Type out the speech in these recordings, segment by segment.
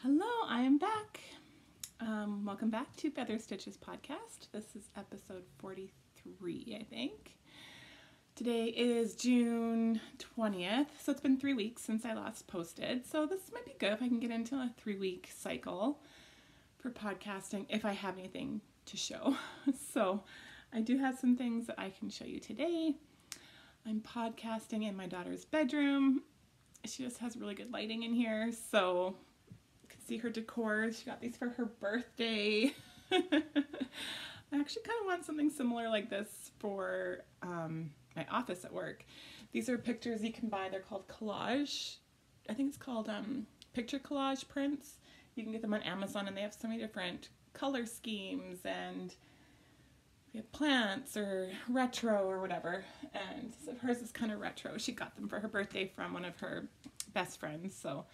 Hello, I am back. Welcome back to Feather Stitches podcast. This is episode 43, I think. Today is June 20th, so it's been 3 weeks since I last posted. So this might be good if I can get into a 3-week cycle for podcasting if I have anything to show. So I do have some things that I can show you today. I'm podcasting in my daughter's bedroom. She just has really good lighting in here, so see her decor. She got these for her birthday. I actually kind of want something similar like this for my office at work. These are pictures you can buy. They're called collage. I think it's called picture collage prints. You can get them on Amazon, and they have so many different color schemes, and we have plants or retro or whatever. And so hers is kind of retro. She got them for her birthday from one of her best friends, so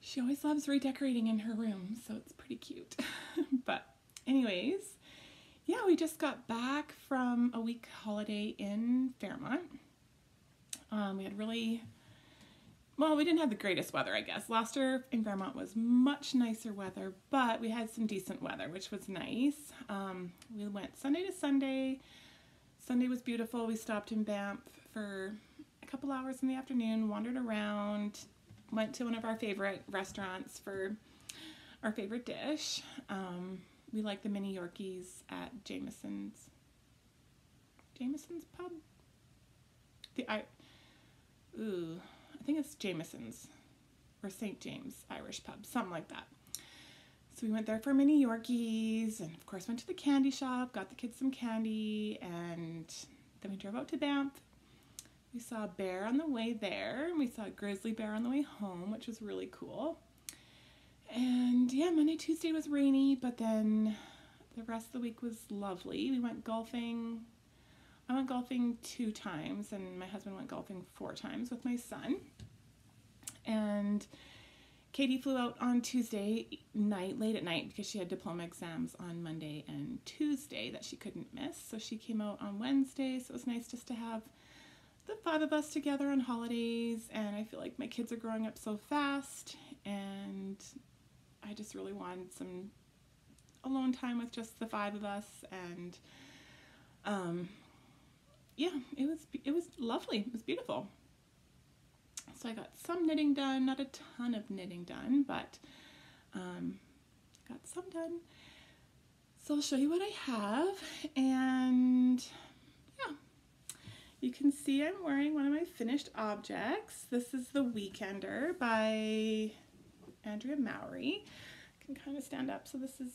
she always loves redecorating in her room, so it's pretty cute. But anyways, yeah, we just got back from a week holiday in Fairmont. We had we didn't have the greatest weather, I guess. Last year in Fairmont was much nicer weather, but we had some decent weather, which was nice. We went Sunday to Sunday. Sunday was beautiful. We stopped in Banff for a couple hours in the afternoon, wandered around, went to one of our favorite restaurants for our favorite dish. We like the mini Yorkies at Jameson's pub. I think it's Jameson's or St. James Irish pub, something like that. So we went there for mini Yorkies, and of course went to the candy shop, got the kids some candy, and then we drove out to Banff. We saw a bear on the way there, and we saw a grizzly bear on the way home, which was really cool. And yeah, Monday, Tuesday was rainy, but then the rest of the week was lovely. We went golfing. I went golfing 2 times, and my husband went golfing 4 times with my son. And Katie flew out on Tuesday night, late at night, because she had diploma exams on Monday and Tuesday that she couldn't miss. So she came out on Wednesday, so it was nice just to have the 5 of us together on holidays. And I feel like my kids are growing up so fast, and I just really wanted some alone time with just the 5 of us. And yeah, it was lovely. It was beautiful. So I got some knitting done, not a ton of knitting done, but got some done. So I'll show you what I have, and yeah, you can see I'm wearing one of my finished objects. This is the Weekender by Andrea Mowry. I can kind of stand up. So this is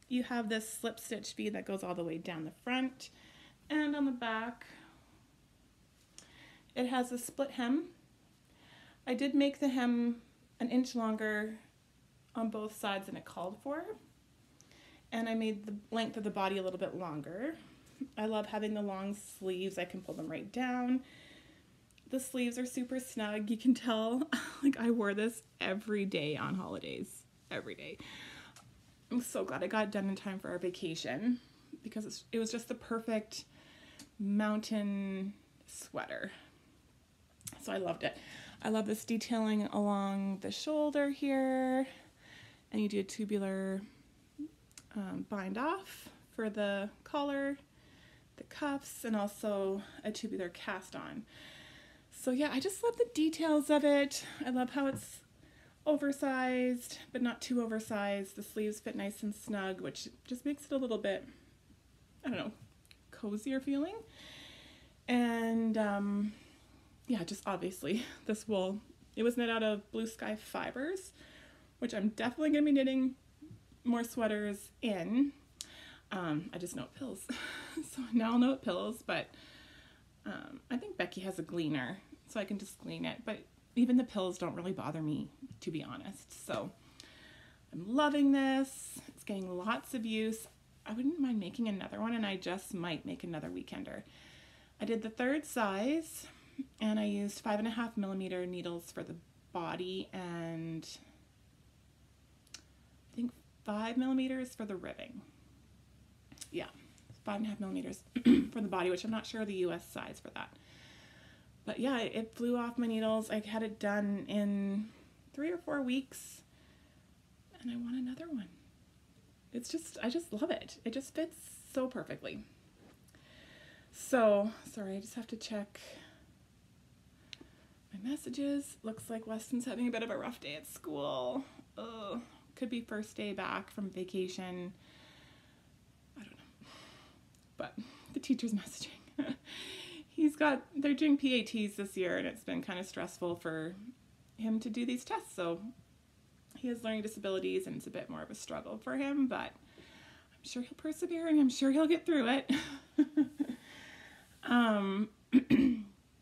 you have this slip stitch bead that goes all the way down the front, and on the back it has a split hem. I did make the hem an inch longer on both sides than it called for, and I made the length of the body a little bit longer. I love having the long sleeves. I can pull them right down. The sleeves are super snug. You can tell, like, I wore this every day on holidays. Every day. I'm so glad I got it done in time for our vacation, because it was just the perfect mountain sweater. So I loved it. I love this detailing along the shoulder here, and you do a tubular bind off for the collar, the cuffs, and also a tubular cast on. So yeah, I just love the details of it. I love how it's oversized, but not too oversized. The sleeves fit nice and snug, which just makes it a little bit, I don't know, cozier feeling. And yeah, just obviously this wool, it was knit out of Blue Sky fibers, which I'm definitely going to be knitting more sweaters in. I just know it pills. So now I'll know it pills, but I think Becky has a gleaner, so I can just glean it. But even the pills don't really bother me, to be honest. So I'm loving this. It's getting lots of use. I wouldn't mind making another one, and I just might make another Weekender. I did the 3rd size, and I used 5.5mm needles for the body, and I think 5mm for the ribbing. Yeah, 5.5mm for the body, which I'm not sure the US size for that. But yeah, it flew off my needles. I had it done in 3 or 4 weeks and I want another one. I just love it. It just fits so perfectly. So, sorry, I just have to check my messages. Looks like Weston's having a bit of a rough day at school. Oh, could be first day back from vacation. I don't know. But the teacher's messaging. They're doing PATs this year, and it's been kind of stressful for him to do these tests. So he has learning disabilities, and it's a bit more of a struggle for him, but I'm sure he'll persevere, and I'm sure he'll get through it.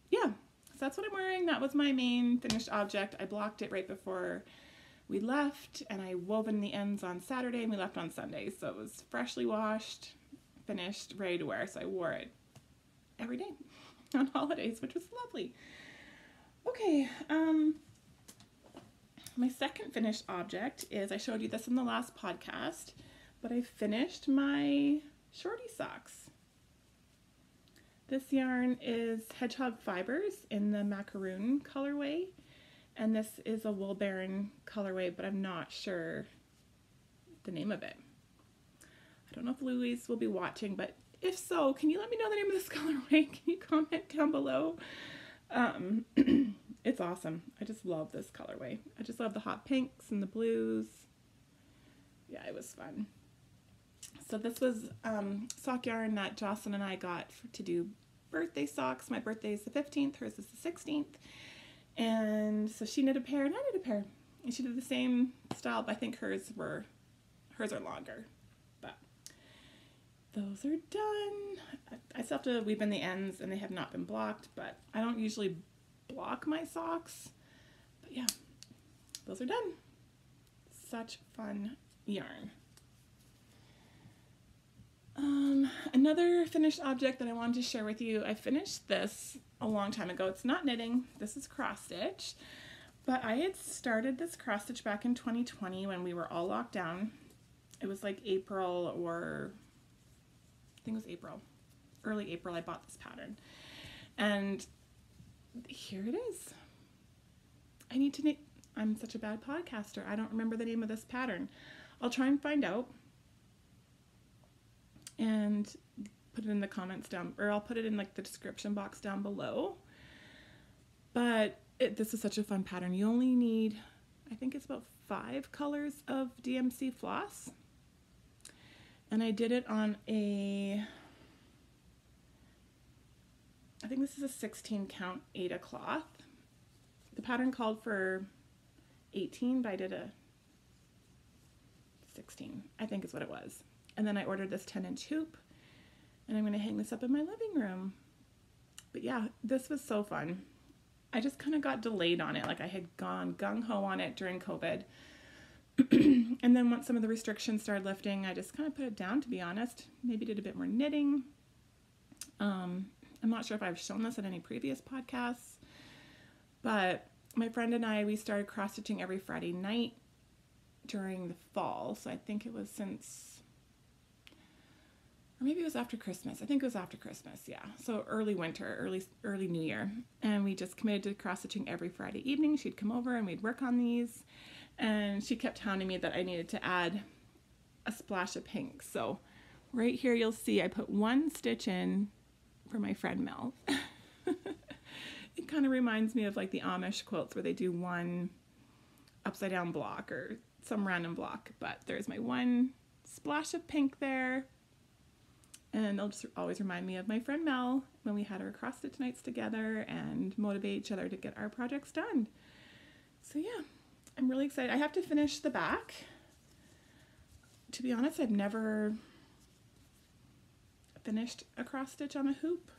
Yeah, so that's what I'm wearing. That was my main finished object. I blocked it right before we left, and I woven the ends on Saturday, and we left on Sunday. So it was freshly washed, finished, ready to wear. So I wore it every day on holidays, which was lovely. Okay, my second finished object is, I showed you this in the last podcast, but I finished my shorty socks. This yarn is Hedgehog fibers in the Macaroon colorway, and this is a wool baron colorway, but I'm not sure the name of it. I don't know if Louise will be watching, but if so, can you let me know the name of this colorway? Can you comment down below? It's awesome. I just love this colorway. I just love the hot pinks and the blues. Yeah, it was fun. So this was sock yarn that Jocelyn and I got to do birthday socks. My birthday is the 15th, hers is the 16th. And so she knit a pair and I knit a pair. And she did the same style, but I think hers are longer. But those are done. I still have to weave in the ends and they have not been blocked, but I don't usually block my socks. But yeah, those are done. Such fun yarn. Another finished object that I wanted to share with you, I finished this a long time ago. It's not knitting, this is cross stitch, but I had started this cross stitch back in 2020 when we were all locked down. It was like April, or I think it was April, early April. I bought this pattern and here it is. I need to knit. I'm such a bad podcaster. I don't remember the name of this pattern. I'll try and find out and put it in the comments down, or I'll put it in like the description box down below. But this is such a fun pattern. You only need, I think it's about 5 colors of DMC floss. And I did it on I think this is a 16 count Aida cloth. The pattern called for 18, but I did a 16, I think is what it was. And then I ordered this 10-inch hoop, and I'm going to hang this up in my living room. But yeah, this was so fun. I just kind of got delayed on it. Like I had gone gung-ho on it during COVID. And then once some of the restrictions started lifting, I just kind of put it down, to be honest. Maybe did a bit more knitting. I'm not sure if I've shown this at any previous podcasts, but my friend and I, we started cross-stitching every Friday night during the fall. So I think it was since, or maybe it was after Christmas. I think it was after Christmas, yeah. So early winter, early New Year. And we just committed to cross-stitching every Friday evening. She'd come over and we'd work on these. And she kept hounding me that I needed to add a splash of pink. So right here you'll see I put 1 stitch in for my friend Mel. It kind of reminds me of like the Amish quilts where they do 1 upside down block or some random block. But there's my 1 splash of pink there. And they'll just always remind me of my friend Mel when we had our cross stitch nights together and motivate each other to get our projects done. So yeah, I'm really excited. I have to finish the back. To be honest, I've never finished a cross stitch on a hoop.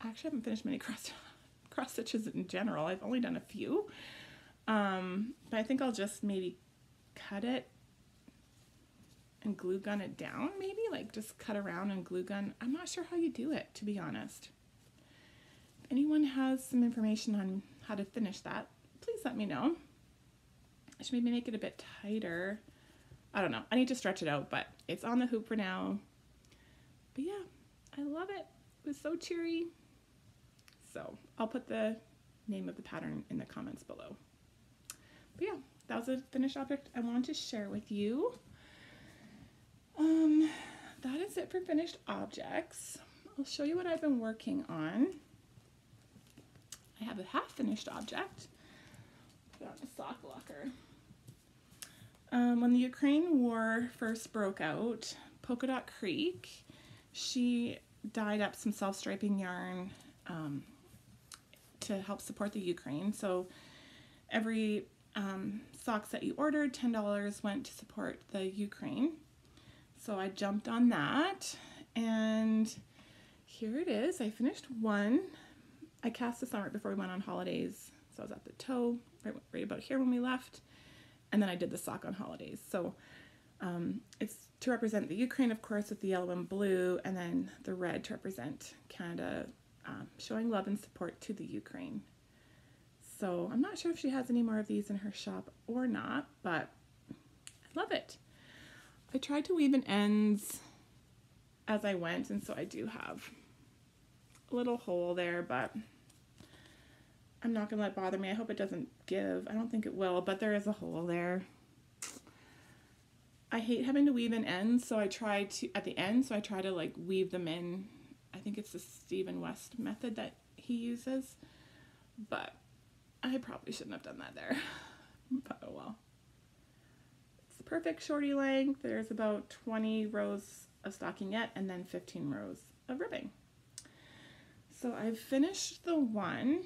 I actually haven't finished many cross stitches in general. I've only done a few. But I think I'll just maybe cut it and glue gun it down, maybe like just cut around and glue gun. I'm not sure how you do it, to be honest. If anyone has some information on how to finish that, please let me know. I should maybe make it a bit tighter. I don't know. I need to stretch it out, but it's on the hoop for now. But yeah, I love it. It was so cheery. So I'll put the name of the pattern in the comments below. as a finished object I want to share with you. That is it for finished objects. I'll show you what I've been working on. I have a half finished object. Put it on the sock locker. When the Ukraine War first broke out, Polka Dot Creek, she dyed up some self-striping yarn to help support the Ukraine. So every socks that you ordered, $10 went to support the Ukraine. So I jumped on that, and here it is. I finished one. I cast this on right before we went on holidays. So I was at the toe, right about here when we left, and then I did the sock on holidays. So it's to represent the Ukraine, of course, with the yellow and blue, and then the red to represent Canada, showing love and support to the Ukraine. So I'm not sure if she has any more of these in her shop or not, but I love it. I tried to weave in ends as I went, and so I do have a little hole there, but I'm not going to let it bother me. I hope it doesn't give. I don't think it will, but there is a hole there. I hate having to weave in ends, so I try to, at the end, so I try to like weave them in. I think it's the Stephen West method that he uses, but I probably shouldn't have done that there, but oh well. It's the perfect shorty length. There's about 20 rows of stockinette and then 15 rows of ribbing. So I've finished the one,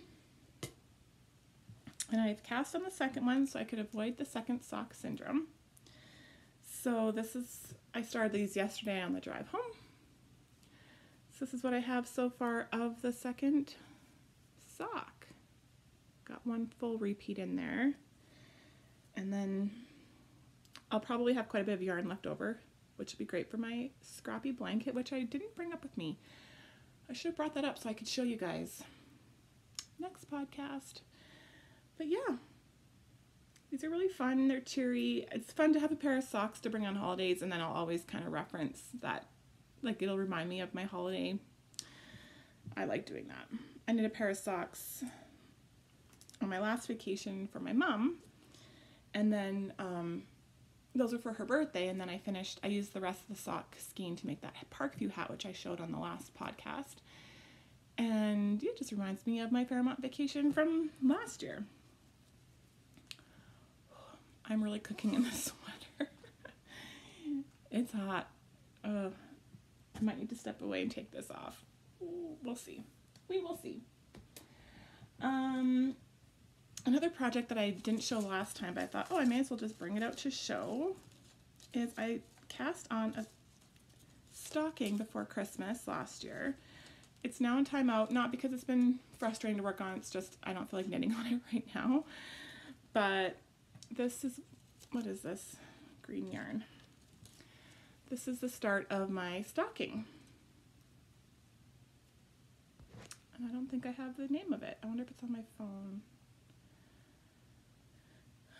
and I've cast on the second one so I could avoid the second sock syndrome. So this is, I started these yesterday on the drive home. So this is what I have so far of the second sock. Got one full repeat in there. And then I'll probably have quite a bit of yarn left over, which would be great for my scrappy blanket, which I didn't bring up with me. I should have brought that up so I could show you guys next podcast. But yeah, these are really fun. They're cheery. It's fun to have a pair of socks to bring on holidays, and then I'll always kind of reference that, like it'll remind me of my holiday. I like doing that. I did a pair of socks on my last vacation for my mom, and then those were for her birthday, and then I used the rest of the sock skein to make that Parkview hat, which I showed on the last podcast. And it just reminds me of my Fairmont vacation from last year. I'm really cooking in this sweater. It's hot. I might need to step away and take this off. We'll see. We will see. Another project that I didn't show last time, but I thought, oh, I may as well just bring it out to show, is I cast on a stocking before Christmas last year. It's now in timeout, not because it's been frustrating to work on, it's just I don't feel like knitting on it right now. But this is, what is this? Green yarn. This is the start of my stocking. And I don't think I have the name of it. I wonder if it's on my phone.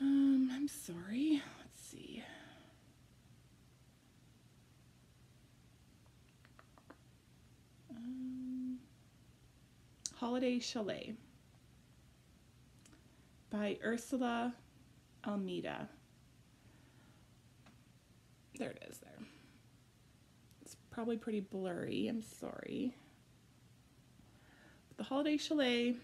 I'm sorry. Let's see. Holiday Chalet by Ursula Almeida. There it is there. It's probably pretty blurry. I'm sorry. The Holiday Chalet.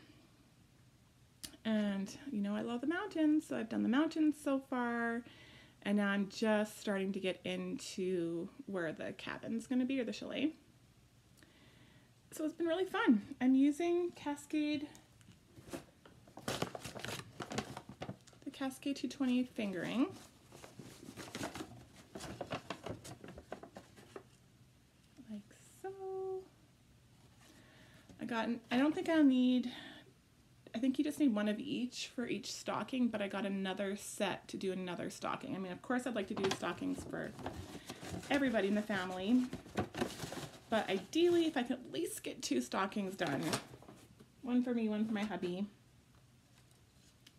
And, you know, I love the mountains, so I've done the mountains so far, and now I'm just starting to get into where the cabin's going to be, or the chalet. So it's been really fun. I'm using Cascade, the Cascade 220 fingering. Like so. I don't think I'll need, I think you just need one of each for each stocking, but I got another set to do another stocking. I mean, of course I'd like to do stockings for everybody in the family, but ideally if I could at least get 2 stockings done, one for me, one for my hubby,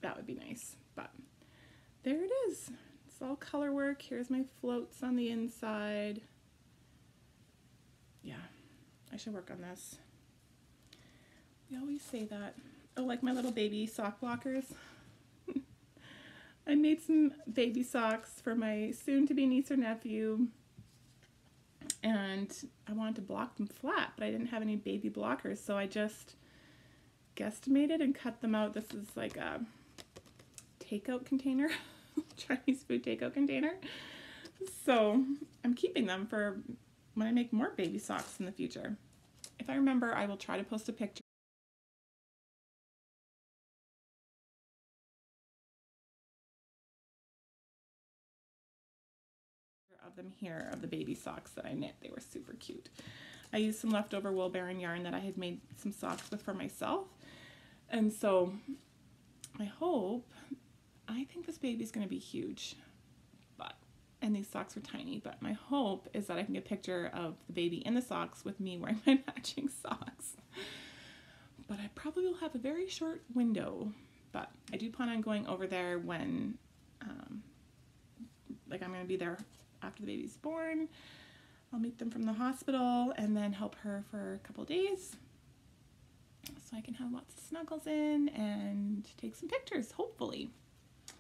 that would be nice. But there it is. It's all color work. Here's my floats on the inside. Yeah, I should work on this. We always say that. Oh, like my little baby sock blockers. I I made some baby socks for my soon-to-be niece or nephew, and I wanted to block them flat, but I didn't have any baby blockers, so I just guesstimated and cut them out. This is like a takeout container, Chinese food takeout container. So I'm keeping them for when I make more baby socks in the future. If I remember, I will try to post a picture of them here, of the baby socks that I knit. They were super cute. I used some leftover Wool Baron yarn that I had made some socks with for myself. And so I think this baby's going to be huge, and these socks are tiny, but my hope is that I can get a picture of the baby in the socks with me wearing my matching socks. But I probably will have a very short window, but I do plan on going over there when, I'm going to be there after the baby's born. I'll meet them from the hospital and then help her for a couple days so I can have lots of snuggles in and take some pictures, hopefully. So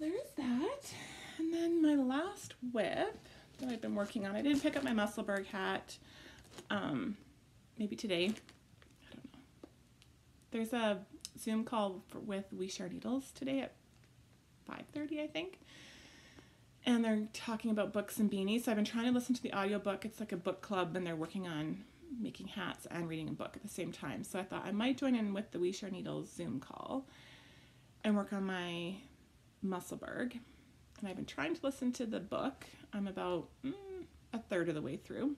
there's that. And then my last whip that I've been working on, I didn't pick up my Musselburgh hat, maybe today, I don't know. There's a Zoom call with We Share Needles today at 5:30, I think. And they're talking about books and beanies. So I've been trying to listen to the audiobook. It's like a book club, and they're working on making hats and reading a book at the same time. So I thought I might join in with the We Share Needles Zoom call and work on my Musselburgh. And I've been trying to listen to the book. I'm about a third of the way through.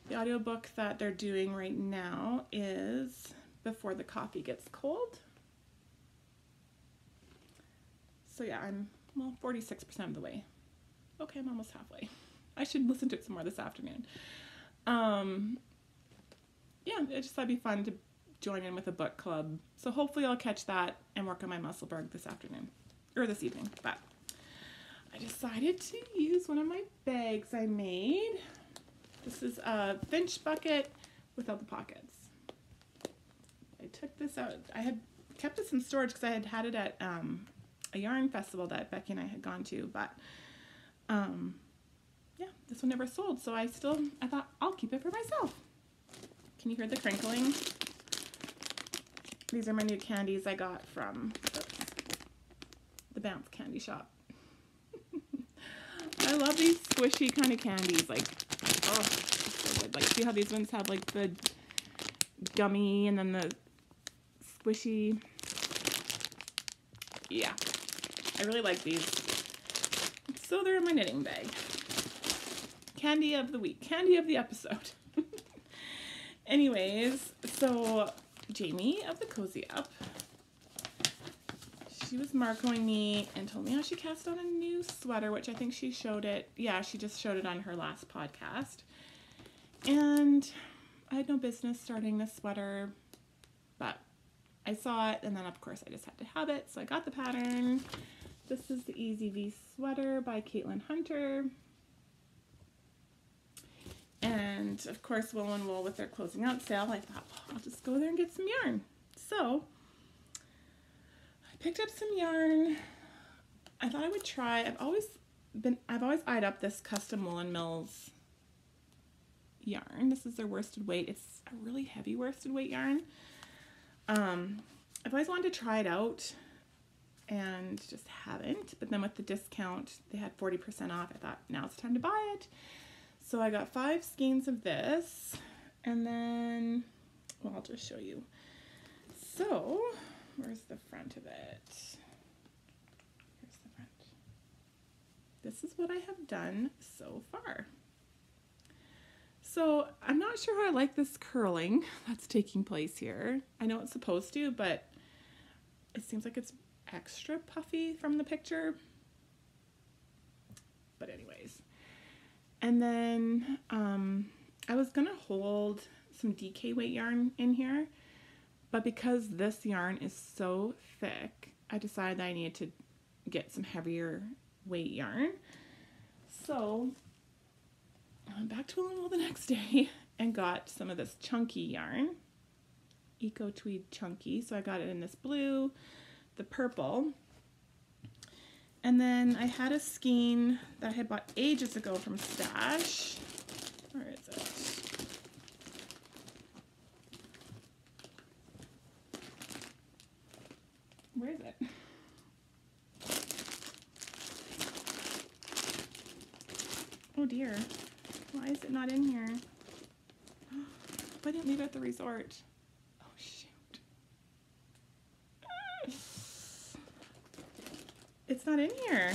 The audiobook that they're doing right now is Before the Coffee Gets Cold. So yeah, I'm 46% of the way. Okay, I'm almost halfway. I should listen to it some more this afternoon. Yeah, I just thought it'd be fun to join in with a book club. So hopefully I'll catch that and work on my Musselburgh this afternoon, or this evening. But I decided to use one of my bags I made. This is a Finch bucket without the pockets. I took this out. I had kept this in storage because I had it at a yarn festival that Becky and I had gone to, but yeah, this one never sold, so I thought I'll keep it for myself. Can you hear the crinkling? These are my new candies I got from the Bounce Candy Shop. I love these squishy kind of candies, like, oh, it's so good. Like, see how these ones have like the gummy and then the squishy? Yeah, I really like these. So they're in my knitting bag. Candy of the week, candy of the episode. Anyways, so Jamie of the Cozy Up, she was Marcoing me and told me how she cast on a new sweater, which I think she showed it. Yeah, she just showed it on her last podcast. And I had no business starting this sweater, but I saw it, and then of course I just had to have it, so I got the pattern. This is the Easy V sweater by Caitlin Hunter. And of course, Woolen Wool, with their closing out sale, I thought, well, I'll just go there and get some yarn. So I picked up some yarn. I thought I would try. I've always eyed up this Custom Woolen Mills yarn. This is their worsted weight. It's a really heavy worsted weight yarn. I've always wanted to try it out and just haven't. But then with the discount, they had 40% off. I thought, now it's time to buy it. So I got 5 skeins of this, and then, well, I'll just show you. So, where's the front of it? Here's the front. This is what I have done so far. So, I'm not sure how I like this curling that's taking place here. I know it's supposed to, but it seems like it's extra puffy from the picture. But anyways. And then I was going to hold some DK weight yarn in here, but because this yarn is so thick, I decided that I needed to get some heavier weight yarn. So I went back to Woolen Wool the next day and got some of this chunky yarn, Eco Tweed Chunky. So I got it in this blue, the purple, And then I had a skein that I had bought ages ago from Stash. Where is it? Where is it? Oh dear. Why is it not in here? I didn't leave it at the resort. Oh shoot. It's not in here.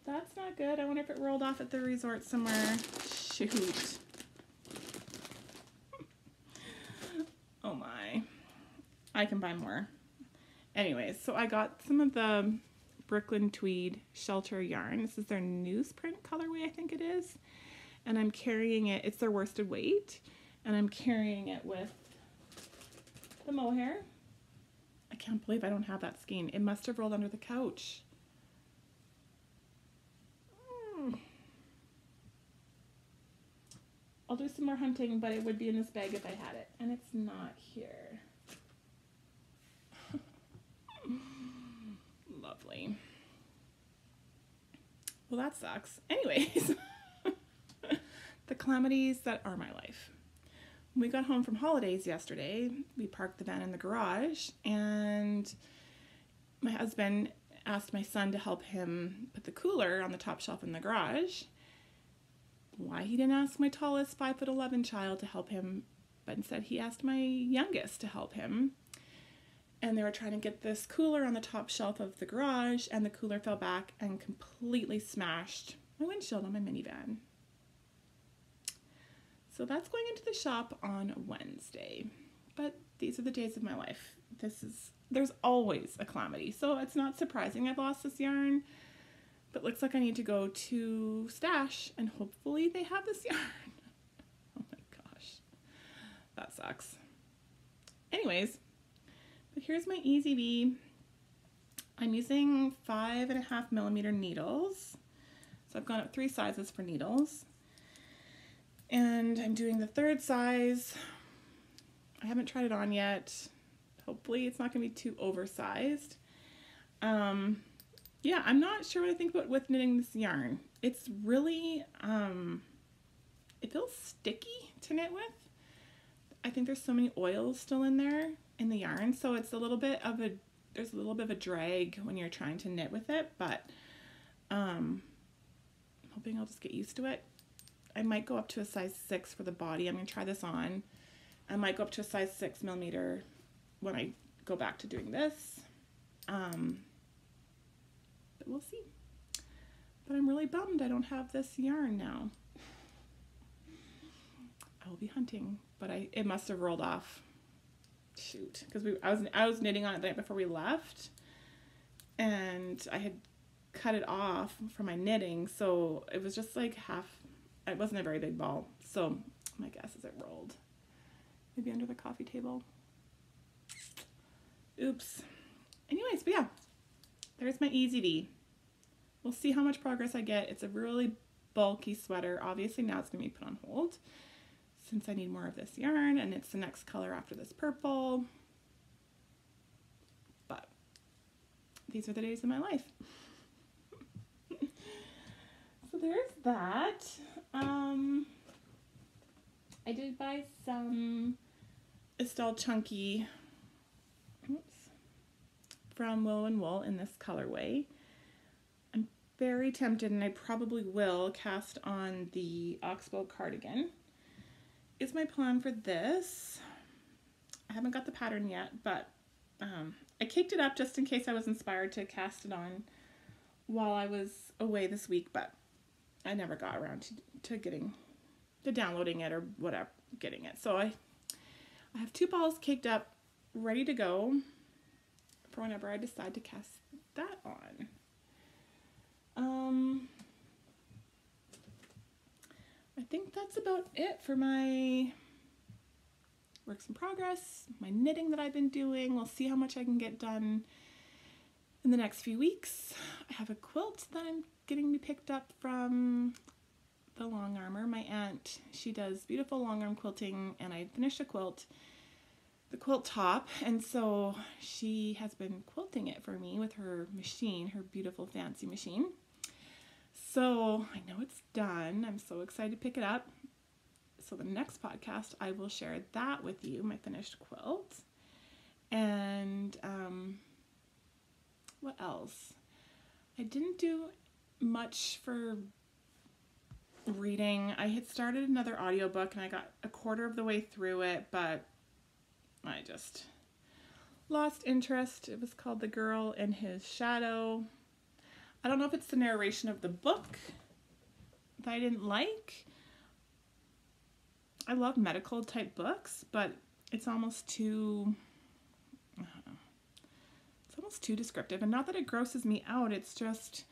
That's not good. I wonder if it rolled off at the resort somewhere. Shoot. Oh my. I can buy more. Anyways, so I got some of the Brooklyn Tweed Shelter yarn. This is their newsprint colorway, I think it is. And I'm carrying it, it's their worsted weight, and I'm carrying it with the mohair. I can't believe I don't have that skein. It must have rolled under the couch. I'll do some more hunting, but it would be in this bag if I had it, and it's not here. Lovely. Well, that sucks. Anyways, the calamities that are my life. When we got home from holidays yesterday, we parked the van in the garage, and my husband asked my son to help him put the cooler on the top shelf in the garage. Why he didn't ask my tallest 5'11" child to help him, but instead he asked my youngest to help him. And they were trying to get this cooler on the top shelf of the garage, and the cooler fell back and completely smashed my windshield on my minivan. So that's going into the shop on Wednesday. But these are the days of my life. There's always a calamity. So it's not surprising I've lost this yarn. But looks like I need to go to Stash, and hopefully they have this yarn. Oh my gosh. That sucks. Anyways, but here's my Easy Bee. I'm using 5.5mm needles. So I've gone up 3 sizes for needles. And I'm doing the 3rd size. I haven't tried it on yet. Hopefully it's not going to be too oversized. Yeah, I'm not sure what I think about with knitting this yarn. It's really, it feels sticky to knit with. I think there's so many oils still in there in the yarn, so it's a little bit of there's a little bit of a drag when you're trying to knit with it, but I'm hoping I'll just get used to it. I might go up to a size 6 for the body. I'm going to try this on. I might go up to a size 6mm when I go back to doing this. But we'll see. But I'm really bummed I don't have this yarn now. I will be hunting, but it must have rolled off. Shoot, because I was knitting on it the night before we left, and I had cut it off for my knitting, so it was just like half. It wasn't a very big ball, so my guess is it rolled. Maybe under the coffee table. Oops. Anyways, but yeah, there's my Easy Bee. We'll see how much progress I get. It's a really bulky sweater. Obviously now it's going to be put on hold since I need more of this yarn, and it's the next color after this purple. But these are the days of my life. So there's that. I did buy some Estelle Chunky from Woolen wool in this colorway. I'm very tempted, and I probably will cast on the oxbow cardigan. Is my plan for this. I haven't got the pattern yet, but I caked it up just in case I was inspired to cast it on while I was away this week, but I never got around to downloading it or whatever, getting it. So I have 2 balls caked up, ready to go for whenever I decide to cast that on. I think that's about it for my works in progress, my knitting that I've been doing. We'll see how much I can get done in the next few weeks. I have a quilt that I'm getting me picked up from the Long Armor. My aunt, she does beautiful long arm quilting, and I finished a quilt the quilt top, and so she has been quilting it for me with her machine, her beautiful fancy machine. So I know it's done. I'm so excited to pick it up. So the next podcast, I will share that with you, my finished quilt. And what else? I didn't do much for reading. I had started another audiobook and I got a quarter of the way through it, but I just lost interest. It was called The Girl in His Shadow. I don't know if it's the narration of the book that I didn't like. I love medical type books, but it's almost too, I don't know, it's almost too descriptive. And not that it grosses me out, it's just,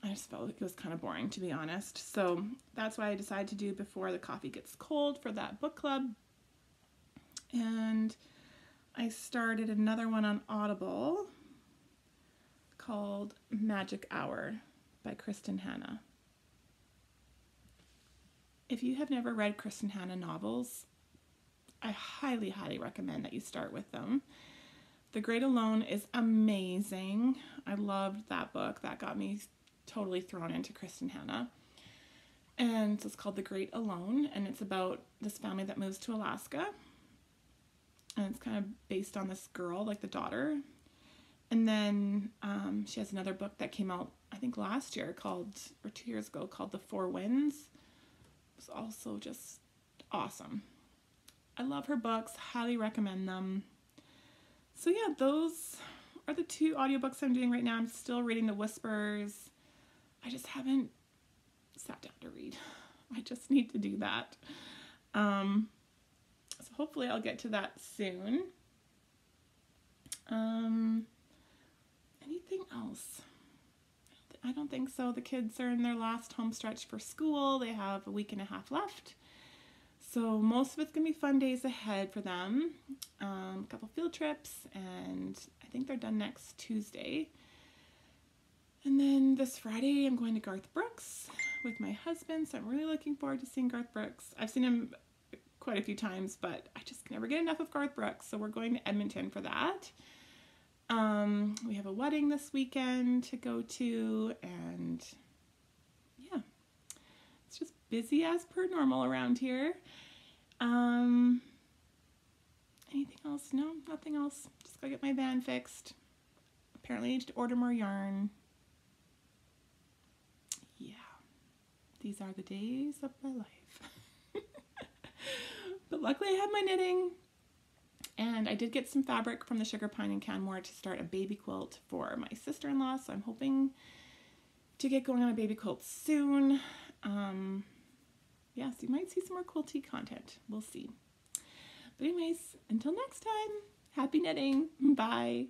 I just felt like it was kind of boring, to be honest. So that's why I decided to do Before the Coffee Gets Cold for that book club. And I started another one on Audible called Magic Hour by Kristen Hanna. If you have never read Kristen Hanna novels, I highly, highly recommend that you start with them. The Great Alone is amazing. I loved that book. That got me totally thrown into Kristen Hanna. And so it's called The Great Alone, and it's about this family that moves to Alaska. And it's kind of based on this girl, like the daughter. And then she has another book that came out, I think last year, or 2 years ago, called The Four Winds. It was also just awesome. I love her books, highly recommend them. So yeah, those are the 2 audiobooks I'm doing right now. I'm still reading The Whispers. I just haven't sat down to read. I just need to do that. So hopefully I'll get to that soon. Anything else? I don't think so. The kids are in their last home stretch for school. They have a week and a half left. So most of it's going to be fun days ahead for them. A couple field trips, and I think they're done next Tuesday. And then this Friday I'm going to Garth Brooks with my husband, so I'm really looking forward to seeing Garth Brooks. I've seen him quite a few times, but I just can never get enough of Garth Brooks, so we're going to Edmonton for that. We have a wedding this weekend to go to, and yeah, it's just busy as per normal around here. Anything else? No, nothing else. Just gotta get my van fixed. Apparently I need to order more yarn. Yeah, these are the days of my life. But luckily I had my knitting. And I did get some fabric from the Sugar Pine in Canmore to start a baby quilt for my sister-in-law, so I'm hoping to get going on a baby quilt soon. Yeah, so you might see some more quilty content. We'll see. But anyways, until next time, happy knitting. Bye.